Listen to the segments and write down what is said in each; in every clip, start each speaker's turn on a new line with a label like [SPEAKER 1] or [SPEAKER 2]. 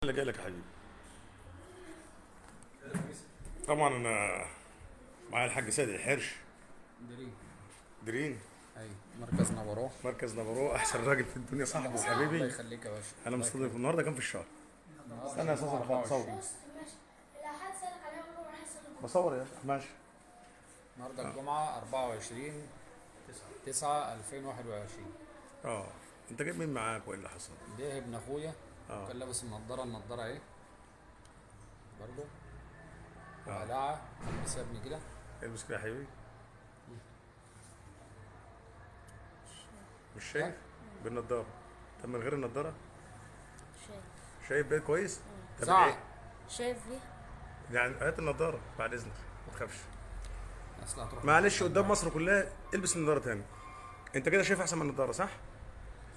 [SPEAKER 1] اللي جاي لك يا حبيبي. طبعا انا معايا الحاج سيد الحرش.
[SPEAKER 2] دريم.
[SPEAKER 1] درين.
[SPEAKER 2] اي مركز نبروه.
[SPEAKER 1] مركز نبرو احسن راجل في الدنيا، صاحبه
[SPEAKER 2] الله
[SPEAKER 1] وحبيبي.
[SPEAKER 2] يخليك يا باشا.
[SPEAKER 1] انا
[SPEAKER 2] الله
[SPEAKER 1] مستضيف
[SPEAKER 2] يخليك.
[SPEAKER 1] النهارده كام في الشهر؟ استنى يا استاذ انا بصور. بصور يا ماشي.
[SPEAKER 2] النهارده الجمعة 24/9/2021.
[SPEAKER 1] اه انت جايب مين معاك وايه اللي حصل؟
[SPEAKER 2] ده ابن اخويا.
[SPEAKER 1] اه
[SPEAKER 2] كان لابس النضارة اهي برضه.
[SPEAKER 1] اه
[SPEAKER 2] وقلعة البس يا ابني كده.
[SPEAKER 1] البس كده يا حبيبي. مش شايف بالنضاره؟ طب من غير النضاره
[SPEAKER 3] شايف.
[SPEAKER 1] شايف بقى كويس؟ طب
[SPEAKER 2] صح.
[SPEAKER 1] ايه؟
[SPEAKER 3] شايف ليه؟
[SPEAKER 1] يعني هات النضاره بعد اذنك ما تخافش.
[SPEAKER 2] اصل هتروح
[SPEAKER 1] معلش قدام مصر كلها البس النضاره تاني. انت كده شايف احسن من النضاره صح؟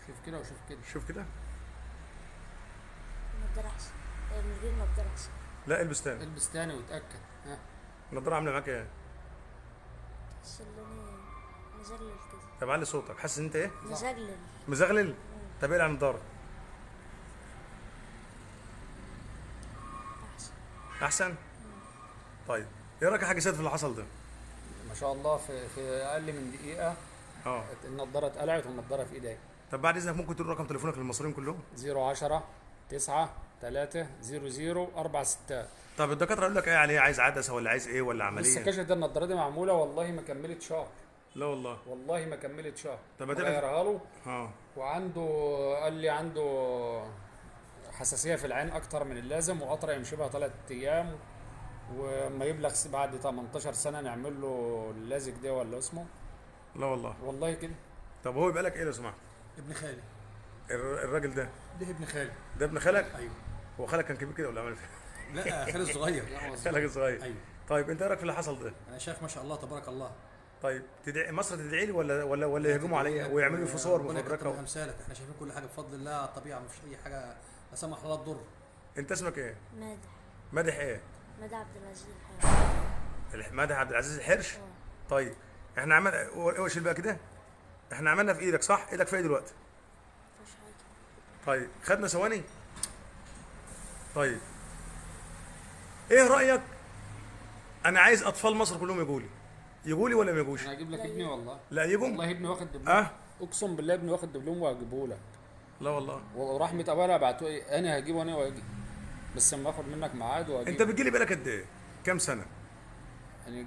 [SPEAKER 2] شوف كده وشوف كده.
[SPEAKER 1] شوف كده.
[SPEAKER 3] نضارة أحسن. من غير نضارة أحسن.
[SPEAKER 1] لا البس تاني.
[SPEAKER 2] البس تاني وتأكد. ها.
[SPEAKER 1] النضاره عامله معاك ايه؟
[SPEAKER 3] بس اللي أنا مزغلل كده.
[SPEAKER 1] طب علي صوتك، حاسس ان انت ايه؟
[SPEAKER 3] مزغلل.
[SPEAKER 1] مزغلل؟ طب ايه عن النضاره؟
[SPEAKER 3] أحسن.
[SPEAKER 1] احسن؟ طيب ايه رايك يا حاج سيد في اللي حصل ده؟
[SPEAKER 2] ما شاء الله في اقل من دقيقة
[SPEAKER 1] اه
[SPEAKER 2] النضارة اتقلعت والنضارة في ايدي.
[SPEAKER 1] طب بعد اذنك ممكن تقول رقم تليفونك للمصريين كلهم؟
[SPEAKER 2] 010 9 3 00 4 6.
[SPEAKER 1] طب الدكاتره يقول لك ايه عليه؟ عايز عدسه ولا عايز ايه ولا
[SPEAKER 2] لسه
[SPEAKER 1] عمليه؟
[SPEAKER 2] كشف ده النضاره دي معموله والله ما كملت شهر.
[SPEAKER 1] لا والله.
[SPEAKER 2] والله ما كملت شهر.
[SPEAKER 1] طب هتبقى-
[SPEAKER 2] غيرها له.
[SPEAKER 1] اه
[SPEAKER 2] وعنده قال لي عنده حساسيه في العين اكتر من اللازم وقطره يمشي بها 3 ايام. وما يبلغ بعد 18 سنه نعمل له اللازك ده ولا اسمه.
[SPEAKER 1] لا والله.
[SPEAKER 2] والله كده.
[SPEAKER 1] طب هو يبقى لك ايه لو سمحت؟
[SPEAKER 4] ابن خالي.
[SPEAKER 1] الراجل ده
[SPEAKER 4] ده ابن خالي.
[SPEAKER 1] ده ابن خالك؟
[SPEAKER 4] ايوه.
[SPEAKER 1] هو خالك كان كبير كده ولا عمل
[SPEAKER 4] لا خالي الصغير.
[SPEAKER 1] خالك صغير.
[SPEAKER 4] ايوه.
[SPEAKER 1] طيب انت ايه رايك في اللي حصل ده؟
[SPEAKER 4] انا شايف ما شاء الله تبارك الله.
[SPEAKER 1] طيب تدعي مصر تدعي لي ولا يهجموا عليا ويعملوا في صور
[SPEAKER 4] ربنا يكتر
[SPEAKER 1] مفبركه؟
[SPEAKER 4] امثالك، احنا شايفين كل حاجه بفضل الله على الطبيعه، ما فيش اي حاجه لا سمح الله تضر.
[SPEAKER 1] انت اسمك ايه؟
[SPEAKER 3] مادح.
[SPEAKER 1] مادح ايه؟
[SPEAKER 3] مادح عبد العزيز الحيوان.
[SPEAKER 1] مادح عبد العزيز الحرش؟
[SPEAKER 3] اه.
[SPEAKER 1] طيب احنا عملنا وش بقى كده؟ احنا عملنا في ايدك صح؟ ايدك في ايه دلوقتي؟
[SPEAKER 3] مفيش حاجة.
[SPEAKER 1] طيب خدنا ثواني. طيب ايه رايك؟ انا عايز اطفال مصر كلهم يجوا لي ولا ما يجوش؟
[SPEAKER 2] انا هجيب لك ابني والله.
[SPEAKER 1] لا يجوا.
[SPEAKER 2] والله ابني واخد دبلوم.
[SPEAKER 1] اه
[SPEAKER 2] اقسم بالله ابني واخد دبلوم وهجيبه لك.
[SPEAKER 1] لا والله.
[SPEAKER 2] ورحمه ابويا بعتوا ايه انا هجيبه انا واجي. بس اما اخد منك ميعاد واجيبه.
[SPEAKER 1] انت بتجي لي بالك قد ايه؟ كام سنه؟
[SPEAKER 2] يعني